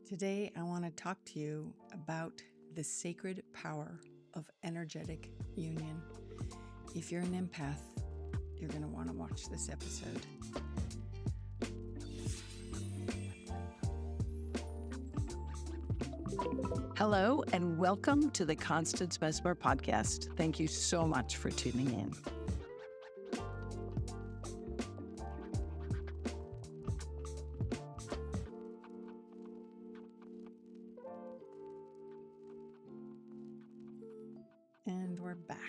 Today, I want to talk to you about the sacred power of energetic union. If you're an empath, you're going to want to watch this episode. Hello, and welcome to the Constance Messmer Podcast. Thank you so much for tuning in. And we're back.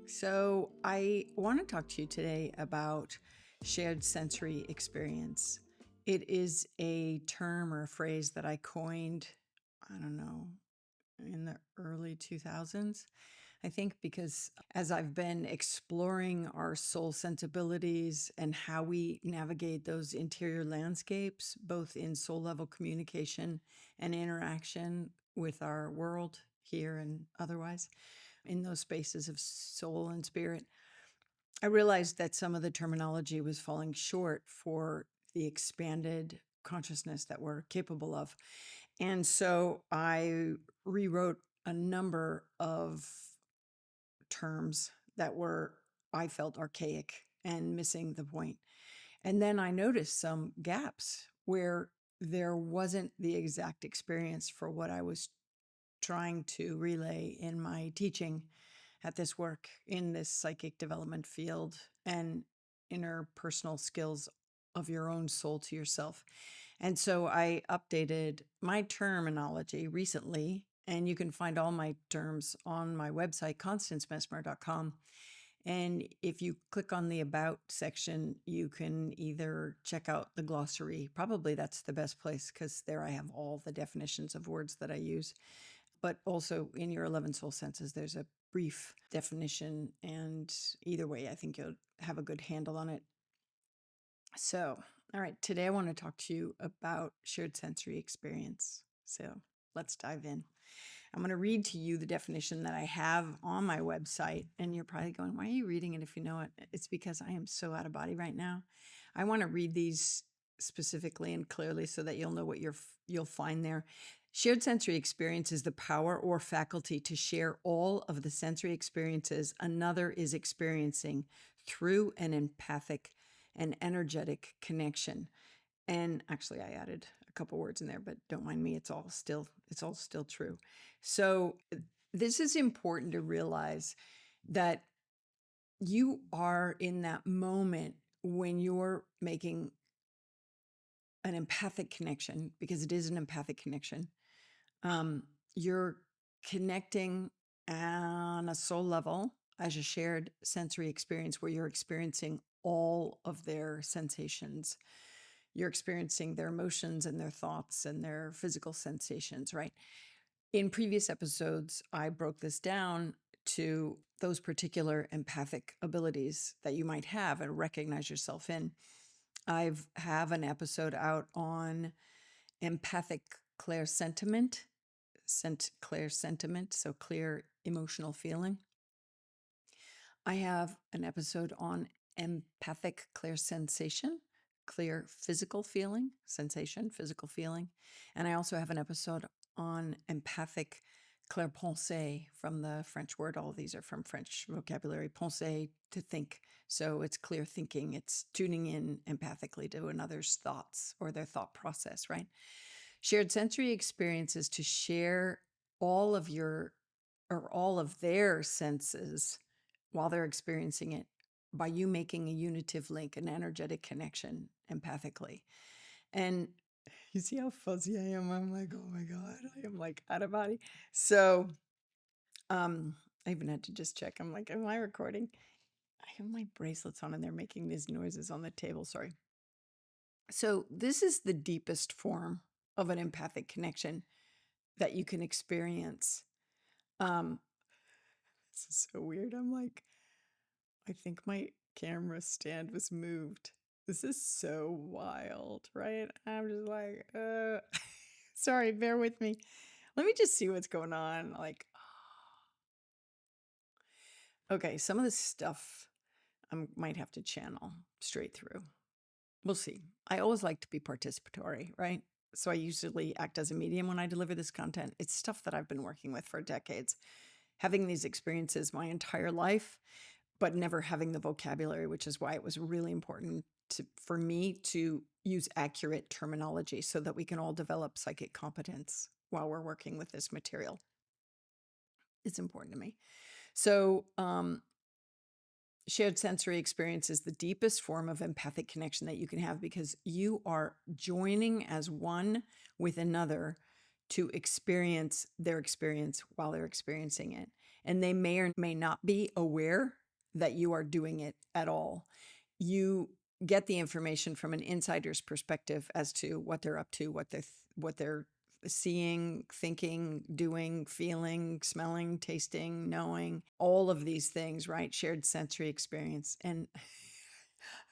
So I want to talk to you today about shared sensory experience. It is a term or a phrase that I coined, in the early 2000s, I think, because as I've been exploring our soul sensibilities and how we navigate those interior landscapes, both in soul level communication and interaction with our world here and otherwise, in those spaces of soul and spirit, I realized that some of the terminology was falling short for the expanded consciousness that we're capable of. And so I rewrote a number of terms that I felt archaic and missing the point. And then I noticed some gaps where there wasn't the exact experience for what I was trying to relay in my teaching at this work in this psychic development field and interpersonal skills of your own soul to yourself. And so I updated my terminology recently, and you can find all my terms on my website, constancemessmer.com. And if you click on the About section, you can either check out the glossary. Probably that's the best place because there I have all the definitions of words that I use. But also in your 11 soul senses, there's a brief definition. And either way, I think you'll have a good handle on it. So, all right, today I want to talk to you about shared sensory experience. So let's dive in. I'm going to read to you the definition that I have on my website. And you're probably going, why are you reading it if you know it? It's because I am so out of body right now. I want to read these specifically and clearly so that you'll know what you'll find there. Shared sensory experience is the power or faculty to share all of the sensory experiences another is experiencing through an empathic and energetic connection. And actually I added a couple words in there, but don't mind me. It's all still true. So this is important to realize that you are in that moment when you're making an empathic connection, because it is an empathic connection. You're connecting on a soul level as a shared sensory experience where you're experiencing all of their sensations. You're experiencing their emotions and their thoughts and their physical sensations, right? In previous episodes, I broke this down to those particular empathic abilities that you might have and recognize yourself in. I have an episode out on Empathic ClairSentiment, ClairSentiment, so clear emotional feeling. I have an episode on Empathic ClairSensation, clear physical feeling, sensation, physical feeling. And I also have an episode on Empathic ClairPensée, from the French word. All of these are from French vocabulary. Pensée, to think. So it's clear thinking. It's tuning in empathically to another's thoughts or their thought process, right? Shared sensory experiences to share all of their senses while they're experiencing it by you making a unitive link, an energetic connection empathically. And you see how fuzzy I am? I'm like, oh my God, I am like out of body. So I even had to just check. I'm like, am I recording? I have my bracelets on and they're making these noises on the table. Sorry. So this is the deepest form of an empathic connection that you can experience. This is so weird. I'm like, I think my camera stand was moved. This is so wild, right? I'm just like, sorry, bear with me. Let me just see what's going on. Like, okay, some of this stuff I might have to channel straight through. We'll see. I always like to be participatory, right? So I usually act as a medium when I deliver this content. It's stuff that I've been working with for decades, having these experiences my entire life, but never having the vocabulary, which is why it was really important for me to use accurate terminology so that we can all develop psychic competence while we're working with this material. It's important to me. So, shared sensory experience is the deepest form of empathic connection that you can have, because you are joining as one with another to experience their experience while they're experiencing it. And they may or may not be aware that you are doing it at all. You get the information from an insider's perspective as to what they're up to, what they're seeing, thinking, doing, feeling, smelling, tasting, knowing, all of these things, right? Shared sensory experience. And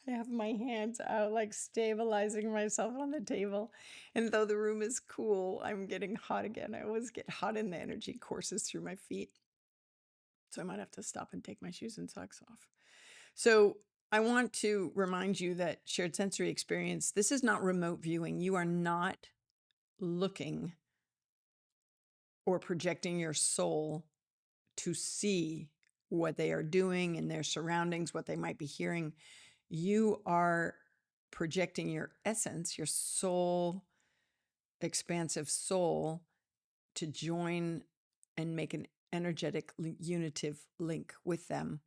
I have my hands out, like stabilizing myself on the table. And though the room is cool, I'm getting hot again. I always get hot and the energy courses through my feet. So I might have to stop and take my shoes and socks off. So I want to remind you that shared sensory experience, this is not remote viewing. You are not looking or projecting your soul to see what they are doing in their surroundings, what they might be hearing. You are projecting your essence, your soul, expansive soul, to join and make an energetic unitive link with them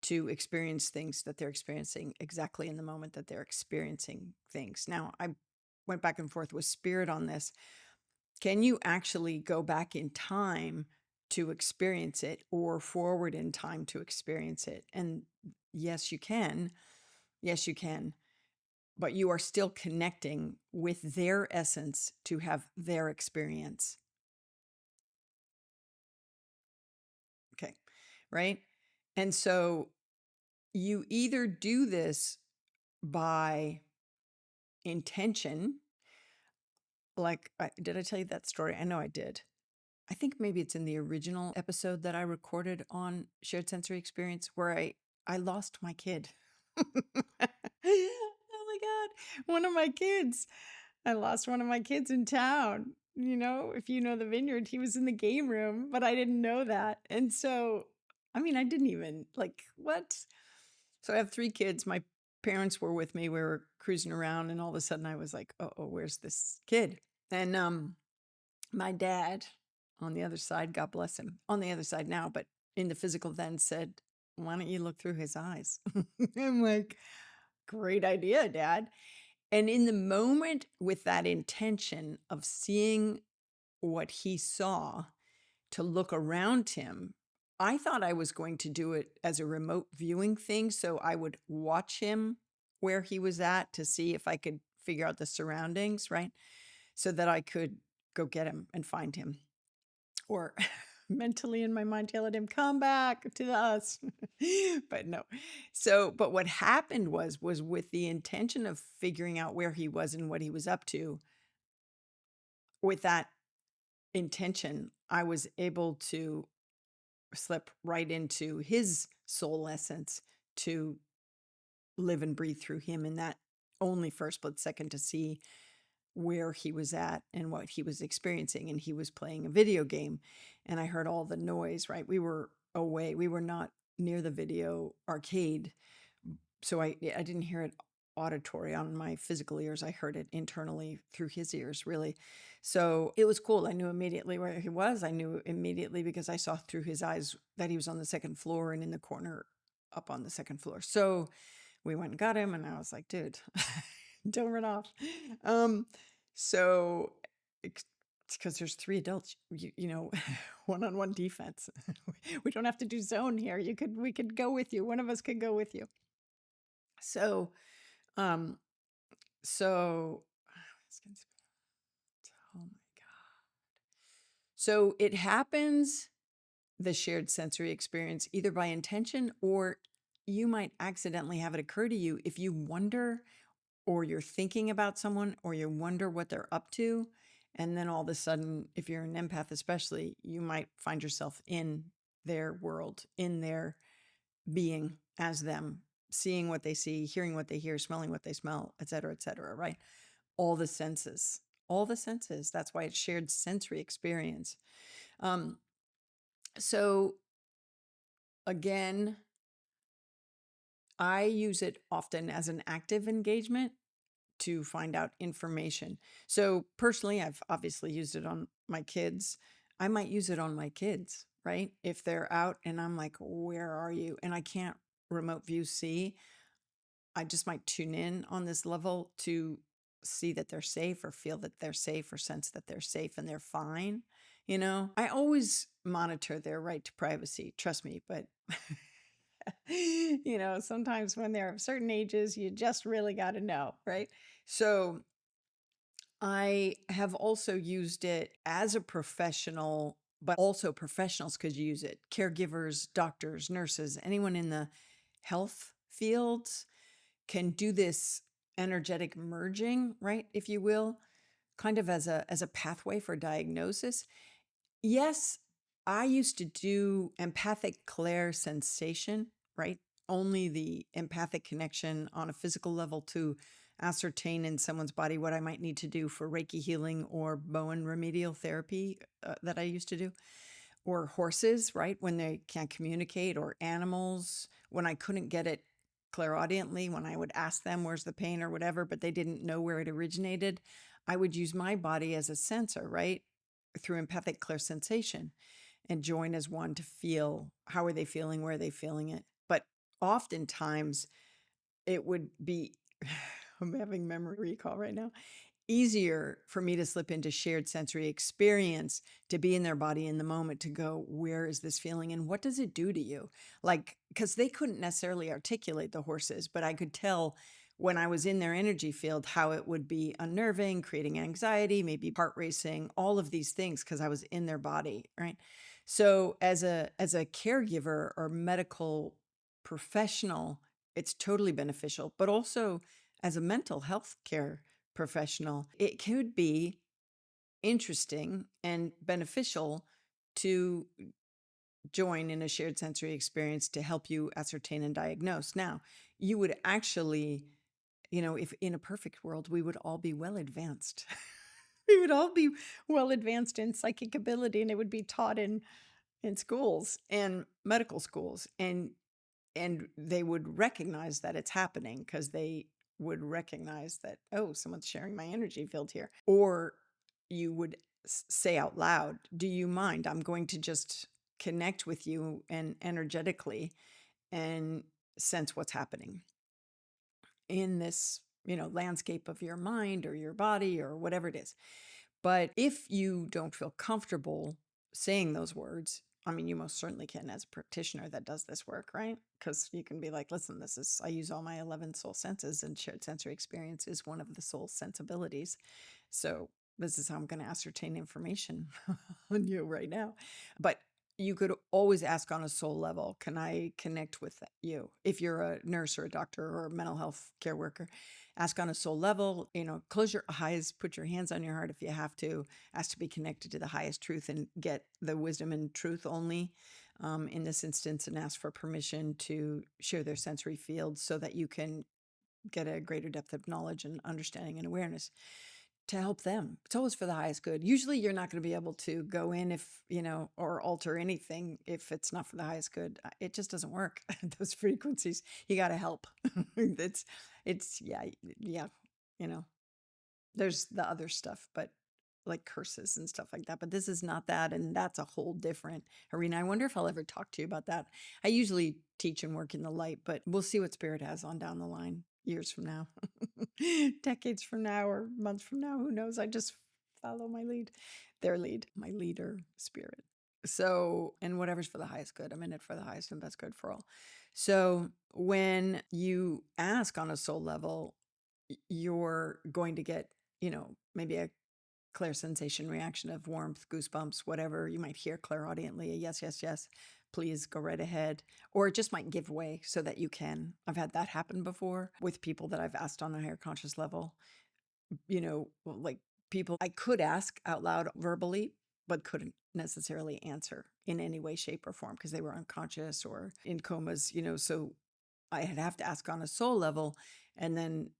to experience things that they're experiencing exactly in the moment that they're experiencing things. Now, I went back and forth with spirit on this. Can you actually go back in time to experience it, or forward in time to experience it? And yes, you can. Yes, you can. But you are still connecting with their essence to have their experience. Okay. Right. And so you either do this by intention. Like, did I tell you that story? I know I did. I think maybe it's in the original episode that I recorded on shared sensory experience, where I lost my kid. Oh my God. One of my kids. I lost one of my kids in town. You know, if you know the vineyard, he was in the game room, but I didn't know that. And so, I mean, I didn't even like, what? So I have 3 kids. My parents were with me. We were cruising around, and all of a sudden I was like, oh, where's this kid? And my dad on the other side, God bless him, on the other side now, but in the physical then, said, why don't you look through his eyes? I'm like, great idea, Dad. And in the moment, with that intention of seeing what he saw, to look around him, I thought I was going to do it as a remote viewing thing. So I would watch him where he was at to see if I could figure out the surroundings, right? So that I could go get him and find him. Or mentally in my mind yell at him, come back to us. But no. So, but what happened was with the intention of figuring out where he was and what he was up to, with that intention, I was able to slip right into his soul essence to live and breathe through him in that only for a split second, to see where he was at and what he was experiencing. And he was playing a video game, and I heard all the noise, right? We were away. We were not near the video arcade. So I didn't hear it auditory on my physical ears. I heard it internally through his ears, really. So it was cool. I knew immediately where he was. I knew immediately because I saw through his eyes that he was on the second floor and in the corner up on the second floor. So we went and got him, and I was like, dude, don't run off. So it's because there's 3 adults, you know, one-on-one defense. We don't have to do zone here. We could go with you. One of us could go with you. So, um, so, oh my God. So it happens, the shared sensory experience, either by intention, or you might accidentally have it occur to you if you wonder, or you're thinking about someone, or you wonder what they're up to. And then all of a sudden, if you're an empath, especially, you might find yourself in their world, in their being as them, seeing what they see, hearing what they hear, smelling what they smell, et cetera, right? All the senses, all the senses. That's why it's shared sensory experience. Um, so again, I use it often as an active engagement to find out information. So personally, I've obviously used it on my kids. I might use it on my kids, right? If they're out and I'm like, where are you? And I can't remote view see, I just might tune in on this level to see that they're safe or feel that they're safe or sense that they're safe and they're fine. I always monitor their right to privacy, trust me, but sometimes when they're of certain ages, you just really got to know, right? So I have also used it as a professional, but also professionals could use it. Caregivers, doctors, nurses, anyone in the health fields can do this energetic merging, right? If you will, kind of as a pathway for diagnosis. Yes, I used to do empathic ClairSensation, right? Only the empathic connection on a physical level to ascertain in someone's body what I might need to do for Reiki healing or Bowen remedial therapy that I used to do. Or horses, right? When they can't communicate, or animals, when I couldn't get it clairaudiently, when I would ask them, where's the pain or whatever, but they didn't know where it originated, I would use my body as a sensor, right? Through empathic ClairSensation and join as one to feel how are they feeling, where are they feeling it. But oftentimes it would be, I'm having memory recall right now, easier for me to slip into shared sensory experience, to be in their body in the moment, to go, where is this feeling and what does it do to you? Like, because they couldn't necessarily articulate, the horses, but I could tell when I was in their energy field how it would be unnerving, creating anxiety, maybe heart racing, all of these things because I was in their body, right? So as a caregiver or medical professional, it's totally beneficial, but also as a mental health care professional, it could be interesting and beneficial to join in a shared sensory experience to help you ascertain and diagnose. Now, you would actually, if in a perfect world, we would all be well advanced. We would all be well advanced in psychic ability, and it would be taught in schools and medical schools, and they would recognize that it's happening because they would recognize that, oh, someone's sharing my energy field here. Or you would say out loud, do you mind? I'm going to just connect with you and energetically and sense what's happening in this, landscape of your mind or your body or whatever it is. But if you don't feel comfortable saying those words, I mean, you most certainly can as a practitioner that does this work, right? Because you can be like, listen, I use all my 11 soul senses, and shared sensory experience is one of the soul sensibilities. So this is how I'm going to ascertain information on you right now. But you could always ask on a soul level, can I connect with you? If you're a nurse or a doctor or a mental health care worker, ask on a soul level, close your eyes, put your hands on your heart if you have to, ask to be connected to the highest truth and get the wisdom and truth only in this instance, and ask for permission to share their sensory field so that you can get a greater depth of knowledge and understanding and awareness to help them. It's always for the highest good. Usually you're not going to be able to go in or alter anything if it's not for the highest good. It just doesn't work. Those frequencies, you got to help. Yeah, there's the other stuff, but like curses and stuff like that. But this is not that. And that's a whole different arena. I wonder if I'll ever talk to you about that. I usually teach and work in the light, but we'll see what Spirit has on down the line, years from now, decades from now, or months from now. Who knows? I just follow my lead, their lead, my leader, Spirit. So, and whatever's for the highest good, I'm in it for the highest and best good for all. So when you ask on a soul level, you're going to get, maybe a clear sensation reaction of warmth, goosebumps, whatever. You might hear clairaudiently a yes, yes, yes, please go right ahead. Or it just might give way so that you can. I've had that happen before with people that I've asked on a higher conscious level, like people I could ask out loud verbally, but couldn't necessarily answer in any way, shape, or form because they were unconscious or in comas, so I'd have to ask on a soul level. And then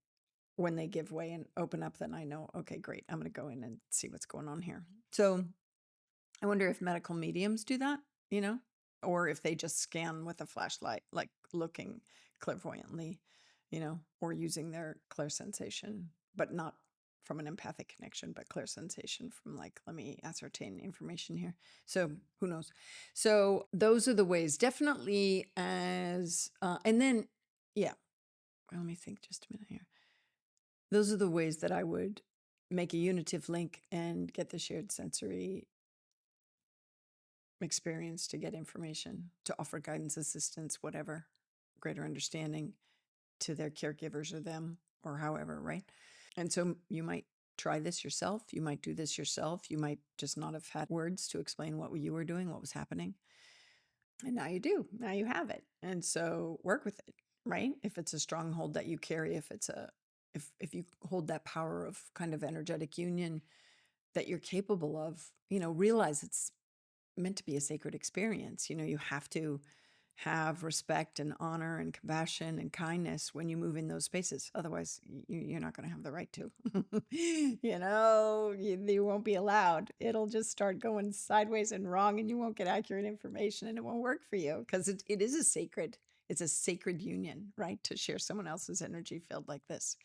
when they give way and open up, then I know, okay, great, I'm going to go in and see what's going on here. So I wonder if medical mediums do that, or if they just scan with a flashlight, like looking clairvoyantly, or using their clairsensation, but not from an empathic connection, but clairsensation from like, let me ascertain information here. So who knows? So those are the ways, definitely and then, yeah, let me think just a minute here. Those are the ways that I would make a unitive link and get the shared sensory experience to get information, to offer guidance, assistance, whatever, greater understanding to their caregivers or them or however, right? And so you might try this yourself. You might do this yourself. You might just not have had words to explain what you were doing, what was happening. And now you do. Now you have it. And so work with it, right? If it's a stronghold that you carry, if you hold that power of kind of energetic union that you're capable of, realize it's meant to be a sacred experience. You have to have respect and honor and compassion and kindness when you move in those spaces. Otherwise, you're not going to have the right to. You won't be allowed. It'll just start going sideways and wrong, and you won't get accurate information, and it won't work for you because it is it's a sacred union, right? To share someone else's energy field like this.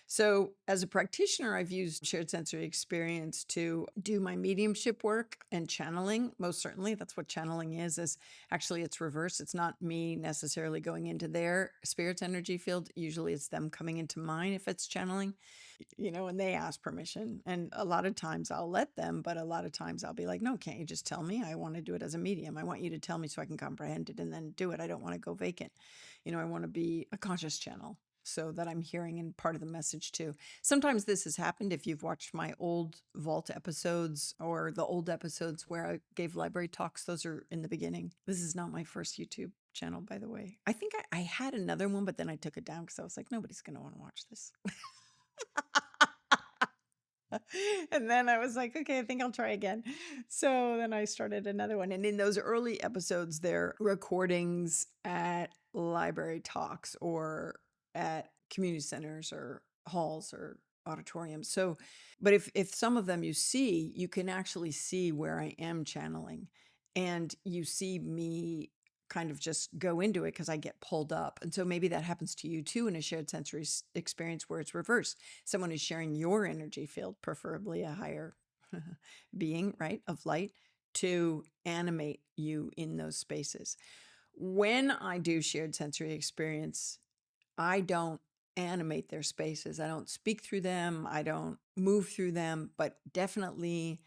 So as a practitioner, I've used shared sensory experience to do my mediumship work and channeling. Most certainly, that's what channeling is actually it's reverse. It's not me necessarily going into their spirit's energy field. Usually it's them coming into mine if it's channeling, and they ask permission. And a lot of times I'll let them, but a lot of times I'll be like, no, can't you just tell me? I want to do it as a medium. I want you to tell me so I can comprehend it and then do it. I don't want to go vacant. I want to be a conscious channel, so that I'm hearing and part of the message too. Sometimes this has happened if you've watched my old vault episodes or the old episodes where I gave library talks. Those are in the beginning. This is not my first YouTube channel, by the way. I think I had another one, but then I took it down because I was like, nobody's going to want to watch this. And then I was like, okay, I think I'll try again. So then I started another one. And in those early episodes, they're recordings at library talks or at community centers or halls or auditoriums. So, but if some of them you can actually see where I am channeling, and you see me kind of just go into it because I get pulled up. And so maybe that happens to you too in a shared sensory experience where it's reversed. Someone is sharing your energy field, preferably a higher being, right, of light, to animate you in those spaces. When I do shared sensory experience, I don't animate their spaces. I don't speak through them. I don't move through them, but definitely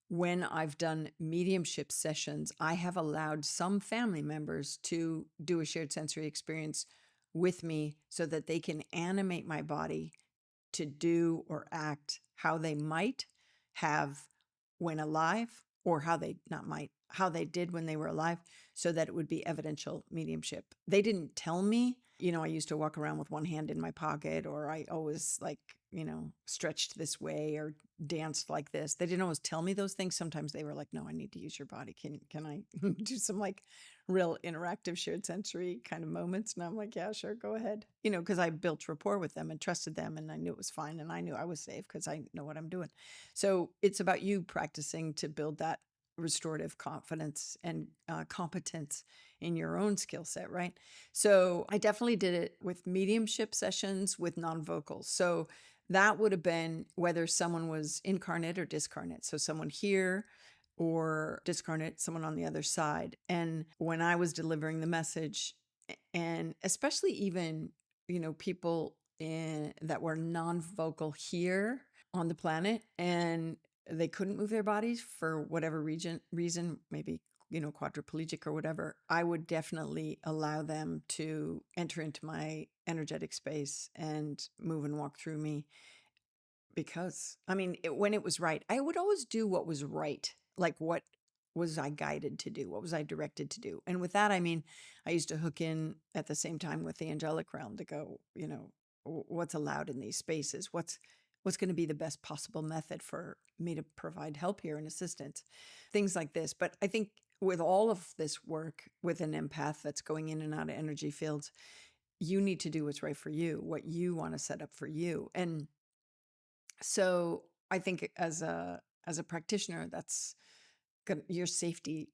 when I've done mediumship sessions, I have allowed some family members to do a shared sensory experience with me so that they can animate my body to do or act how they might have when alive, or how they did when they were alive, so that it would be evidential mediumship. They didn't tell me, I used to walk around with one hand in my pocket, or I always stretched this way or danced like this. They didn't always tell me those things. Sometimes they were like, no, I need to use your body. Can I do some real interactive shared sensory kind of moments? And I'm like, yeah, sure, go ahead. Because I built rapport with them and trusted them, and I knew it was fine, and I knew I was safe because I know what I'm doing. So it's about you practicing to build that restorative confidence and competence in your own skill set, right? So I definitely did it with mediumship sessions with non-vocals. So that would have been whether someone was incarnate or discarnate. So someone here or discarnate, someone on the other side. And when I was delivering the message, and especially even, people that were non-vocal here on the planet, and they couldn't move their bodies for whatever reason, maybe, quadriplegic or whatever, I would definitely allow them to enter into my energetic space and move and walk through me. Because, when it was right, I would always do what was right. Like, what was I guided to do? What was I directed to do? And with that, I used to hook in at the same time with the angelic realm to go, what's allowed in these spaces? What's going to be the best possible method for me to provide help here and assistance? Things like this. But I think with all of this work with an empath that's going in and out of energy fields, you need to do what's right for you, what you want to set up for you. And so I think as a practitioner, that's your safety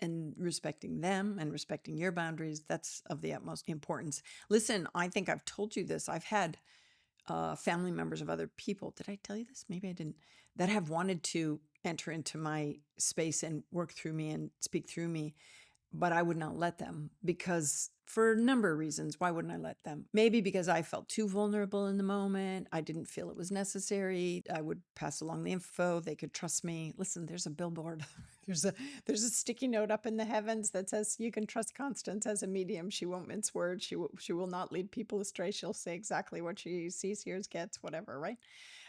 and respecting them and respecting your boundaries, that's of the utmost importance. Listen, I think I've told you this. I've had family members of other people. Did I tell you this? Maybe I didn't. That have wanted to enter into my space and work through me and speak through me, but I would not let them because for a number of reasons. Why wouldn't I let them? Maybe because I felt too vulnerable in the moment. I didn't feel it was necessary. I would pass along the info. They could trust me. Listen, there's a billboard. there's a sticky note up in the heavens that says you can trust Constance as a medium. She won't mince words. She will not lead people astray. She'll say exactly what she sees, hears, gets, whatever, right?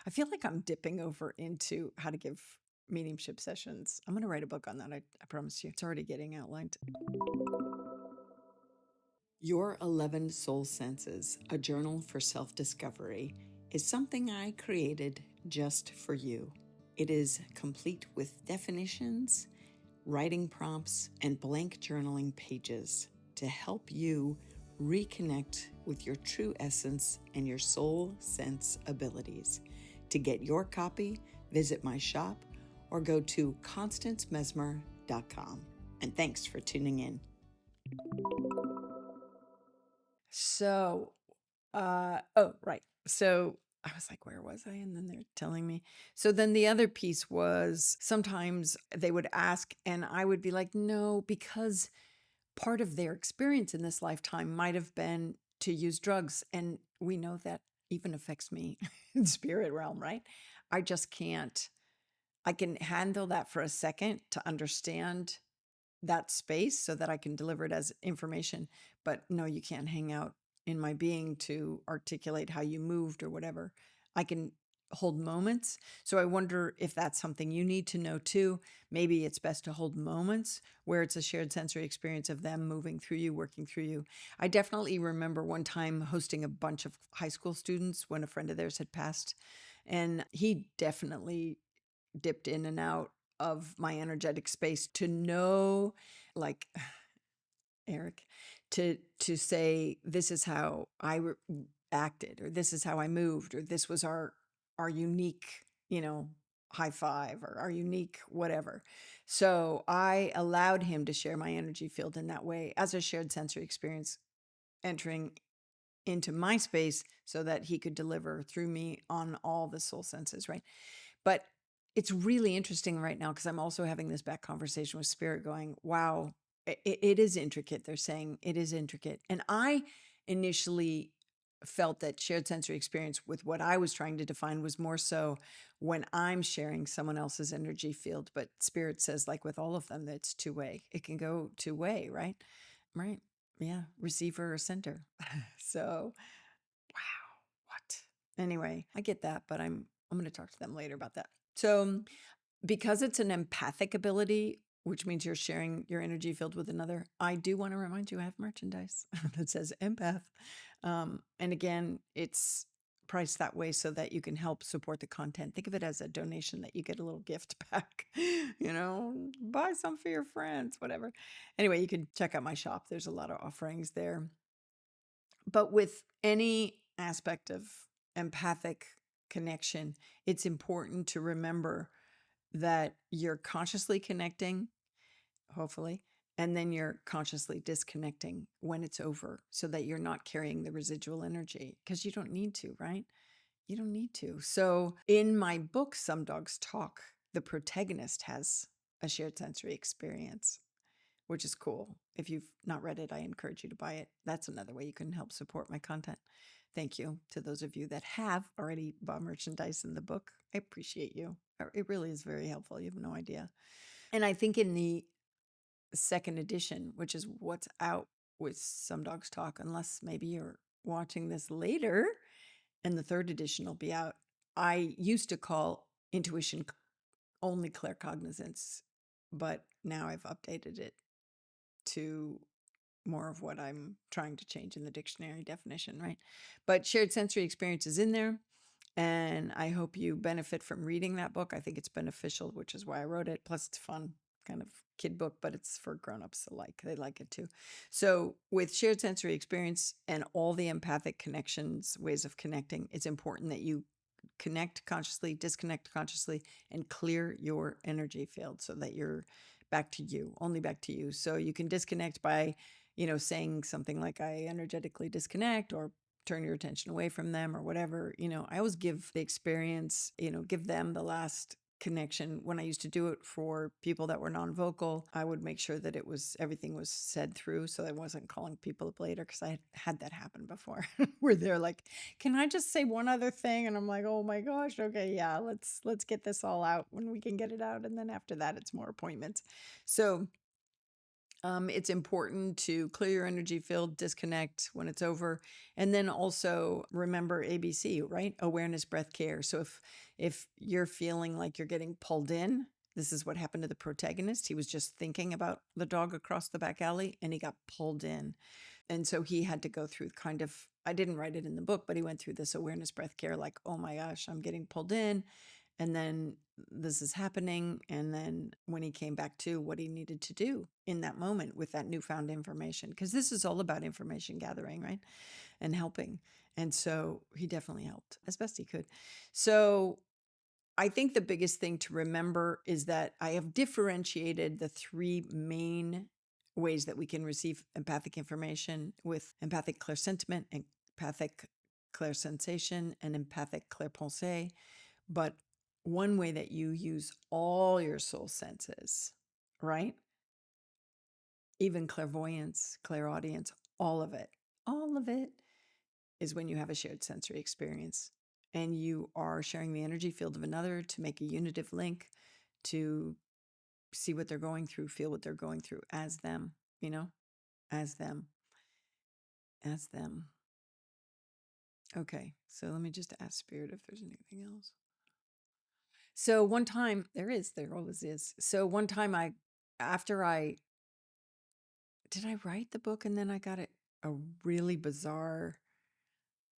I feel like I'm dipping over into how to give mediumship sessions. I'm going to write a book on that. I promise you. It's already getting outlined. Your 11 Soul Senses, a journal for self-discovery, is something I created just for you. It is complete with definitions, writing prompts, and blank journaling pages to help you reconnect with your true essence and your soul sense abilities. To get your copy, visit my shop or go to constancemessmer.com. And thanks for tuning in. So, right. So I was like, where was I? And then they're telling me. So then the other piece was sometimes they would ask, and I would be like, no, because part of their experience in this lifetime might have been to use drugs. And we know that even affects me in spirit realm, right? I just can't. I can handle that for a second to understand that space so that I can deliver it as information. But no, you can't hang out in my being to articulate how you moved or whatever. I can hold moments. So I wonder if that's something you need to know too. Maybe it's best to hold moments where it's a shared sensory experience of them moving through you, working through you. I definitely remember one time hosting a bunch of high school students when a friend of theirs had passed. And he definitely dipped in and out of my energetic space to know, like Eric, to say this is how I acted, or this is how I moved, or this was our unique, high five, or our unique whatever. So I allowed him to share my energy field in that way as a shared sensory experience, entering into my space so that he could deliver through me on all the soul senses, right? But it's really interesting right now because I'm also having this back conversation with spirit going, wow, it is intricate. They're saying it is intricate. And I initially felt that shared sensory experience with what I was trying to define was more so when I'm sharing someone else's energy field. But spirit says, like with all of them, that it's two-way. It can go two-way, right? Right. Yeah. Receiver or sender. So, wow, what? Anyway, I get that, but I'm going to talk to them later about that. So, because it's an empathic ability, which means you're sharing your energy field with another, I do want to remind you I have merchandise that says empath. And again, it's priced that way so that you can help support the content. Think of it as a donation that you get a little gift back, buy some for your friends, whatever. Anyway, you can check out my shop. There's a lot of offerings there. But with any aspect of empathic connection, it's important to remember that you're consciously connecting, hopefully, and then you're consciously disconnecting when it's over so that you're not carrying the residual energy because you don't need to, right? You don't need to. So in my book, Some Dogs Talk, the protagonist has a shared sensory experience, which is cool. If you've not read it, I encourage you to buy it. That's another way you can help support my content. Thank you to those of you that have already bought merchandise in the book. I appreciate you. It really is very helpful. You have no idea. And I think in the second edition, which is what's out with Some Dogs Talk, unless maybe you're watching this later, and the third edition will be out, I used to call intuition only claircognizance, but now I've updated it to more of what I'm trying to change in the dictionary definition, right? But shared sensory experience is in there. And I hope you benefit from reading that book. I think it's beneficial, which is why I wrote it. Plus, it's fun. kind of kid book, but it's for grown-ups alike. They like it too. So with shared sensory experience and all the empathic connections, ways of connecting, it's important that you connect consciously, disconnect consciously, and clear your energy field so that you're back to you, only back to you. So you can disconnect by, saying something like, I energetically disconnect, or turn your attention away from them, or whatever. I always give the experience, give them the last connection. When I used to do it for people that were non-vocal, I would make sure that everything was said through, so I wasn't calling people up later, because I had that happen before where they're like, can I just say one other thing? And I'm like, oh my gosh, okay, yeah, let's get this all out when we can get it out, and then after that it's more appointments. So it's important to clear your energy field, disconnect when it's over, and then also remember ABC, right? Awareness, breath, care. So if you're feeling like you're getting pulled in, this is what happened to the protagonist. He was just thinking about the dog across the back alley, and he got pulled in. And so he had to go through kind of, I didn't write it in the book, but he went through this awareness, breath, care, like, oh my gosh, I'm getting pulled in. And then this is happening. And then when he came back to what he needed to do in that moment with that newfound information, because this is all about information gathering, right? And helping. And so he definitely helped as best he could. So I think the biggest thing to remember is that I have differentiated the three main ways that we can receive empathic information with empathic ClairSentiment, empathic ClairSensation, and empathic ClairPensée. But one way that you use all your soul senses, right? Even clairvoyance, clairaudience, all of it is when you have a shared sensory experience and you are sharing the energy field of another to make a unitive link, to see what they're going through, feel what they're going through as them, as them, as them. Okay, so let me just ask Spirit if there's anything else. So one time, there always is. So one time did I write the book and then I got a really bizarre,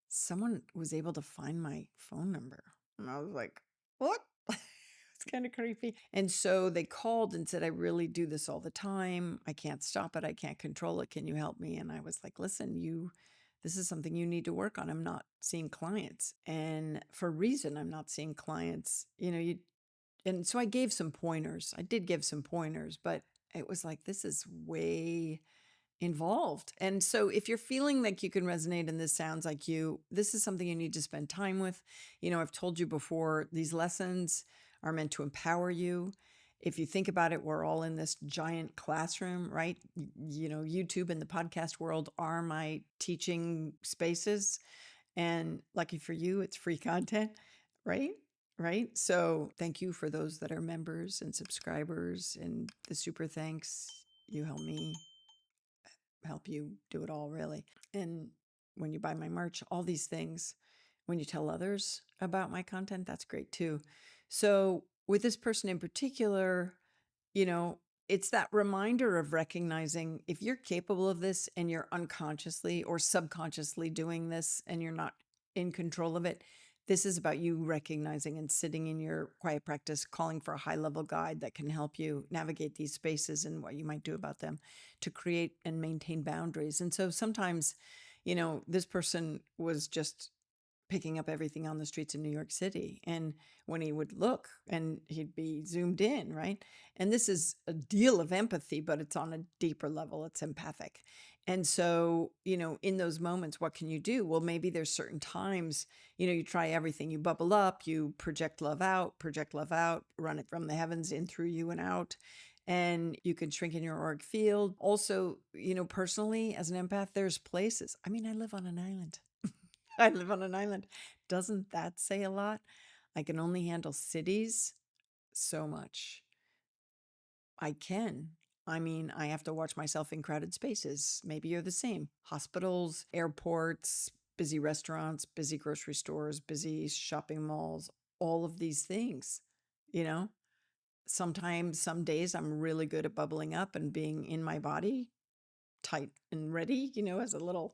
someone was able to find my phone number. And I was like, what? It's kind of creepy. And so they called and said, I really do this all the time. I can't stop it. I can't control it. Can you help me? And I was like, listen, this is something you need to work on. I'm not seeing clients. And for a reason, I'm not seeing clients. And so I gave some pointers. I did give some pointers, but it was like, this is way involved. And so if you're feeling like you can resonate and this sounds like you, this is something you need to spend time with. I've told you before, these lessons are meant to empower you. If you think about it, we're all in this giant classroom, right? YouTube and the podcast world are my teaching spaces. And lucky for you, it's free content, right? Right. So thank you for those that are members and subscribers, and the super thanks. You help you do it all, really. And when you buy my merch, all these things, when you tell others about my content, that's great too. So with this person in particular, it's that reminder of recognizing if you're capable of this and you're unconsciously or subconsciously doing this and you're not in control of it, this is about you recognizing and sitting in your quiet practice, calling for a high level guide that can help you navigate these spaces and what you might do about them to create and maintain boundaries. And so sometimes, this person was just picking up everything on the streets of New York City. And when he would look and he'd be zoomed in, right? And this is a deal of empathy, but it's on a deeper level. It's empathic. And so, in those moments, what can you do? Well, maybe there's certain times, you try everything. You bubble up, you project love out, run it from the heavens in through you and out. And you can shrink in your auric field. Also, personally, as an empath, there's places. I mean, I live on an island. I live on an island. Doesn't that say a lot? I can only handle cities so much. I can. I mean, I have to watch myself in crowded spaces. Maybe you're the same. Hospitals, airports, busy restaurants, busy grocery stores, busy shopping malls, all of these things, you know? Sometimes, some days I'm really good at bubbling up and being in my body, tight and ready, as a little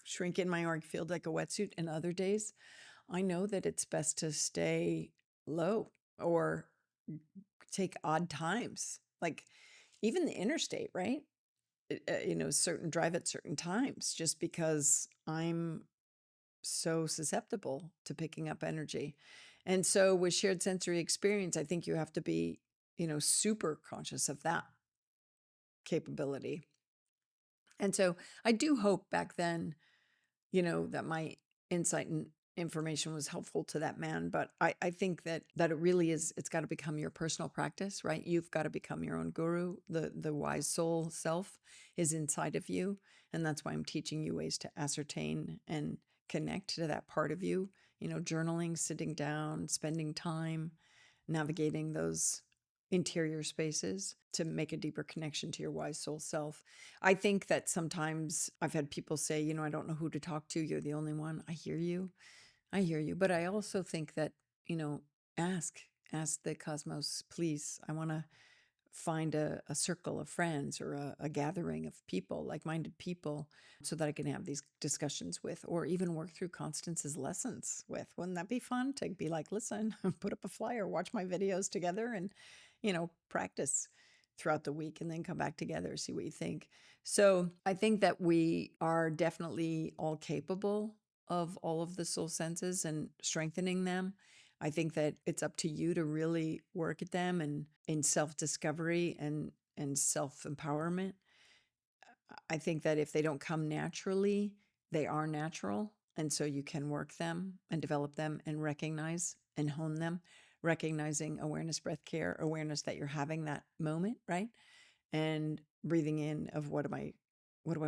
shrink in my auric field like a wetsuit. And other days, I know that it's best to stay low or take odd times. Like even the interstate, right? Certain drive at certain times, just because I'm so susceptible to picking up energy. And so with shared sensory experience, I think you have to be, super conscious of that capability. And so I do hope back then, that my insight and information was helpful to that man. But I think that it really is, it's got to become your personal practice, right? You've got to become your own guru. The wise soul self is inside of you. And that's why I'm teaching you ways to ascertain and connect to that part of you, journaling, sitting down, spending time, navigating those interior spaces to make a deeper connection to your wise soul self. I think that sometimes I've had people say, I don't know who to talk to. You're the only one. I hear you. I hear you. But I also think that, ask, ask the cosmos, please. I want to find a circle of friends or a gathering of people, like-minded people, so that I can have these discussions with, or even work through Constance's lessons with. Wouldn't that be fun to be like, listen, put up a flyer, watch my videos together, and, practice throughout the week and then come back together, see what you think. So I think that we are definitely all capable of all of the soul senses and strengthening them. I think that it's up to you to really work at them and in self-discovery and self-empowerment. I think that if they don't come naturally, they are natural. And so you can work them and develop them and recognize and hone them, recognizing awareness, breath care, awareness that you're having that moment, right? And breathing in of what do I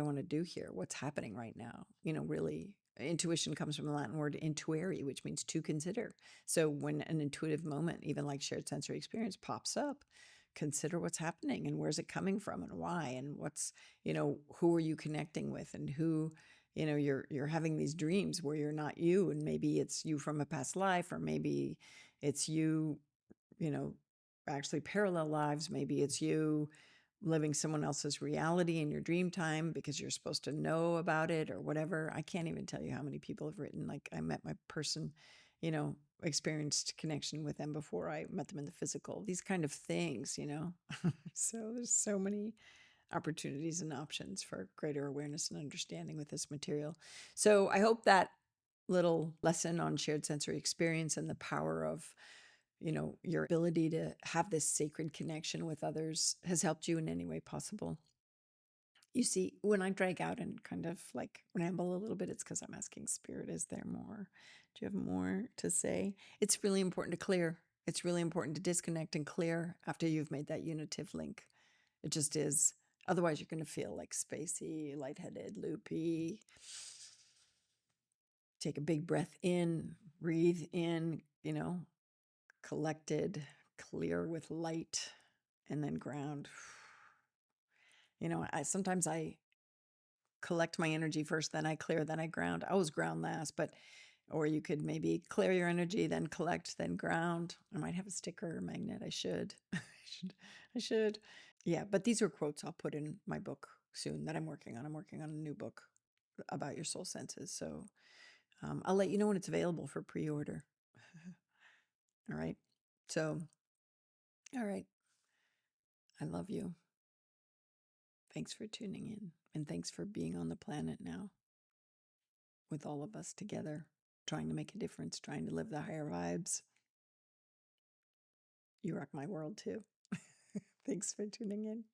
want to do here? What's happening right now? Really, intuition comes from the Latin word intueri, which means to consider. So when an intuitive moment, even like shared sensory experience, pops up, consider what's happening and where's it coming from and why, and what's, who are you connecting with, and who, you're having these dreams where you're not you, and maybe it's you from a past life, or maybe it's you, you know, actually parallel lives. Maybe it's you living someone else's reality in your dream time because you're supposed to know about it or whatever. I can't even tell you how many people have written, like, I met my person, experienced connection with them before I met them in the physical, these kind of things. So there's so many opportunities and options for greater awareness and understanding with this material. So I hope that little lesson on shared sensory experience and the power of your ability to have this sacred connection with others has helped you in any way possible. You see, when I drag out and kind of like ramble a little bit, it's because I'm asking Spirit, is there more? Do you have more to say? It's really important to clear. It's really important to disconnect and clear after you've made that unitive link. It just is. Otherwise, you're going to feel like spacey, lightheaded, loopy. Take a big breath in, breathe in, collected, clear with light, and then ground. Sometimes I collect my energy first, then I clear, then I ground. I always ground last, or you could maybe clear your energy, then collect, then ground. I might have a sticker or magnet. I should. I should. Yeah, but these are quotes I'll put in my book soon that I'm working on. I'm working on a new book about your soul senses. So I'll let you know when it's available for pre-order. All right. So, all right. I love you. Thanks for tuning in, and thanks for being on the planet now with all of us together, trying to make a difference, trying to live the higher vibes. You rock my world too. Thanks for tuning in.